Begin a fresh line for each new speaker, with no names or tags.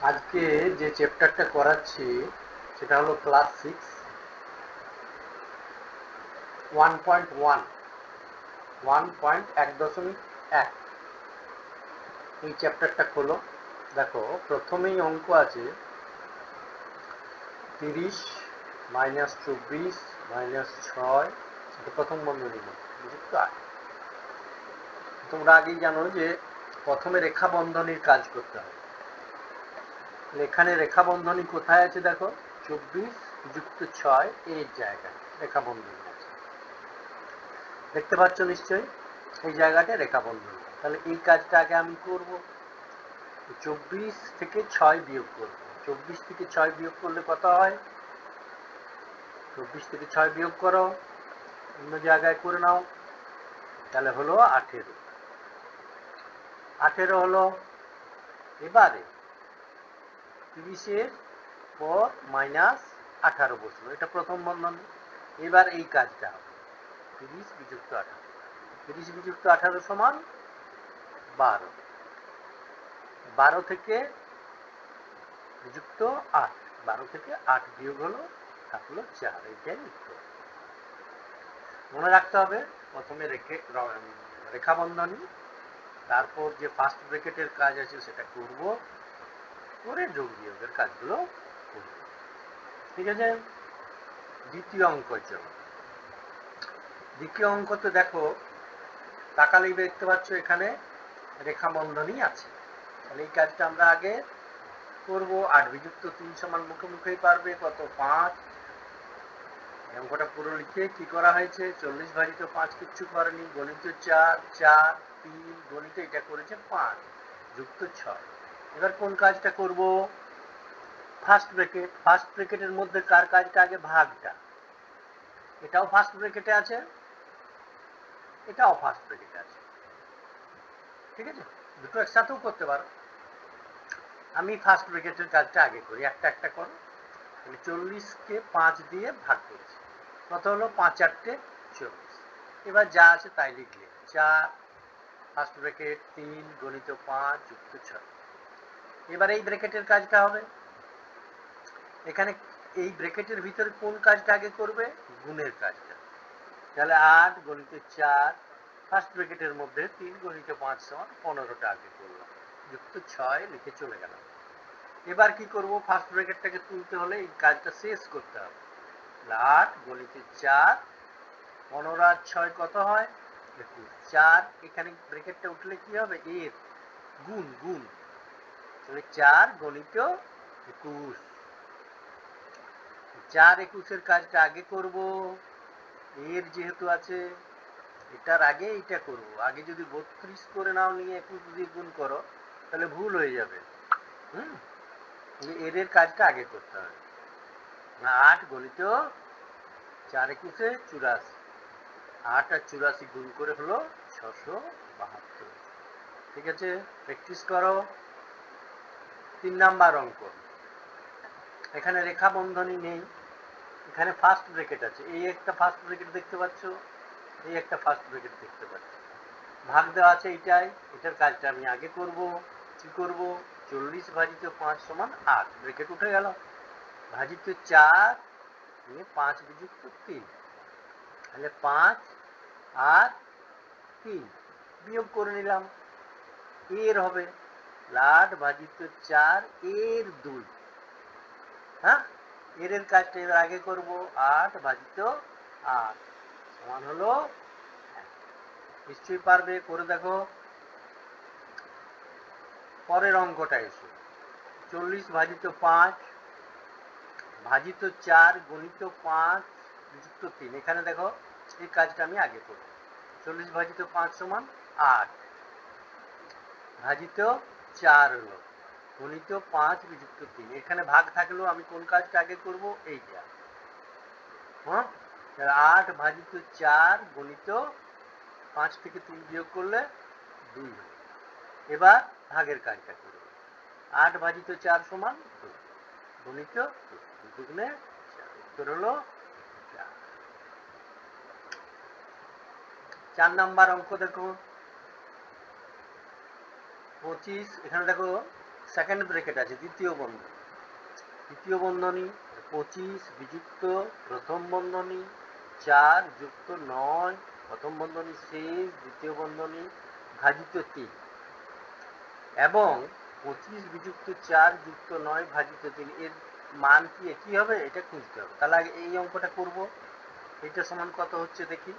আজকে যে চ্যাপ্টারটা করাচ্ছি সেটা হলো ক্লাস 6 1.1 1.1.1 এই চ্যাপ্টারটা খোলো। দেখো প্রথমেই অঙ্ক আছে 30 মাইনাস 24 মাইনাস 6 প্রথম বন্ধনীর মধ্যে বুঝতে 8। তোমরা আগেই জানো যে প্রথমে রেখা বন্ধনীর কাজ করতে হবে। এখানে রেখা বন্ধনী কোথায় আছে দেখো, 24 যুক্ত 6 এর জায়গায় রেখা বন্ধনী আছে, দেখতে পাচ্ছ নিশ্চয়ই এই জায়গাটা রেখা বন্ধনী। তাহলে এই কাজটা আগে আমি করব, 24 থেকে 6 বিয়োগ করব। 24 থেকে 6 বিয়োগ করলে কত হয়, 24 থেকে 6 বিয়োগ করো, অন্য জায়গায় করে নাও, তাহলে হলো 18। 18 হলো। এবারে 30-এর পর মাইনাস 18 বসলো, এটা প্রথম বন্ধনী। এবার এই কাজটা হবে 30 বিযুক্ত 18, 30 বিযুক্ত 18 সমান 12, 12 থেকে যুক্ত 8, 12 থেকে 8 বিয়োগ হলো, থাকলো 4, এইটাই উত্তর। মনে রাখতে হবে প্রথমে রেখা বন্ধনী, তারপর যে ফার্স্ট ব্র্যাকেটের কাজ আছে সেটা করব, করে যোগ বিয়োগের কাজগুলো করব। ঠিক আছে, দ্বিতীয় অঙ্কের জন্য। দ্বিতীয় অঙ্কতে দেখো, তাকালেই দেখতে পাচ্ছ এখানে রেখা বন্ধনী আছে। তাহলে এই কাজটা আমরা আগে করব। 8 বিযুক্ত 3 সমান মুখে মুখেই পারবে কত, 5। অঙ্কটা পুরো লিখে কি করা হয়েছে, 40 ভাজিত 5 কিচ্ছু করেনি, গণিত 4, 4, 3, গণিত এটা করেছে 5 যুক্ত 6। এবার কোন কাজটা করব, ফার্স্ট ব্র্যাকেট। ফার্স্ট ব্র্যাকেটের মধ্যে কার কাজটা আগে, ভাগটা। এটাও ফার্স্ট ব্র্যাকেটে আছে, এটাও ফার্স্ট ব্র্যাকেটে আছে, ঠিক আছে, দুটো একসাথেও করতে পারো। আমি ফার্স্ট ব্র্যাকেটের কাজটা আগে করি, একটা একটা করো। 40-কে 5 দিয়ে ভাগ করেছি, কত হলো, 5 8 40। এবার যা আছে তাই লিখলে, 4 ফার্স্ট ব্র্যাকেট 3 গণিত 5 যুক্ত 6। এবার এই ব্র্যাকেটের কাজটা হবে, এখানে এই ব্র্যাকেটের ভিতরে কোন কাজটা আগে করবে, গুণের কাজটা। তাহলে 8 গণিত 4 ফার্স্ট ব্র্যাকেটের মধ্যে 3 গণিত 5 সমান 15টা আগে করলাম, যুক্ত 6 লিখে চলে গেলাম। এবার কি করব, ফার্স্ট ব্র্যাকেটটাকে তুলতে হলে এই কাজটা শেষ করতে হবে। 8 গণিত 4 15 আর 6 কত হয়, 21। 4 এখানে ব্র্যাকেটটা উঠলে কি হবে, এর গুণ, গুণ, তাহলে 4 গণিত 21। 4 21-এর কাজটা আগে করব, এর যেহেতু আছে এটার আগে এইটা করব। আগে যদি 32 করে নাও, নিয়ে 21 দিয়ে গুণ করো, তাহলে ভুল হয়ে যাবে। এর কাজটা আগে করতে হবে। 8 গণিত 4 21-এ 84, 8 আর 84 গুণ করে হলো 672। ঠিক আছে, প্র্যাকটিস করো। 3 নাম্বার অঙ্ক, এখানে রেখা বন্ধনী নেই, এখানে ফার্স্ট ব্র্যাকেট আছে। এই একটা ফার্স্ট ব্র্যাকেট দেখতে পাচ্ছ, এই একটা ফার্স্ট ব্র্যাকেট দেখতে পাচ্ছ, ভাগ দেওয়া আছে এইটাই। এটার কাজটা আমি আগে করব। কি করব, 40 ভাজিত 5 সমান 8, ব্র্যাকেট উঠে গেল, ভাজিত 4 নিয়ে 5 বিযুক্ত 3, তাহলে 5 আর 3 বিয়োগ করে নিলাম, এর হবে 8 ভাজিত 4 এর 2। হ্যাঁ, এর কাজটা এবার আগে করব, 8 ভাজিত 8 সমান হলো, নিশ্চয়ই পারবে, করে দেখো। পরের অঙ্কটা এসো, 40 ভাজিত 5 ভাজিত 4 গণিত 5 যুক্ত 3। এখানে দেখো এই কাজটা আমি আগে করব। 40 ভাজিত 5 সমান 8, ভাজিত 4 হলো, গণিত 5 বিযুক্ত 3। এখানে ভাগ থাকলেও আমি কোন কাজটা আগে করব, এইটা। হ্যাঁ, 8 ভাজিত 4 গণিত 5 থেকে 3 বিয়োগ করলে 2 হবে। এবার ভাগের কাজটা করব, 8 ভাজিত 4 সমান 2, গণিত 2 উত্তর হলো 4। 4 নাম্বার অঙ্ক দেখো, 25। এখানে দেখো সেকেন্ড ব্র্যাকেট আছে দ্বিতীয় বন্ধনী, তৃতীয় বন্ধনী 25 বিযুক্ত প্রথম বন্ধনী 4 যুক্ত 9 প্রথম বন্ধনী শেষ দ্বিতীয় বন্ধনী ভাজিত 3 এবং 25 বিযুক্ত 4 যুক্ত 9 ভাজিত 3 এর মান কি একই হবে, এটা খুঁজতে হবে। তাহলে আগে এই অঙ্কটা করব। এটা সমান কত হচ্ছে দেখি,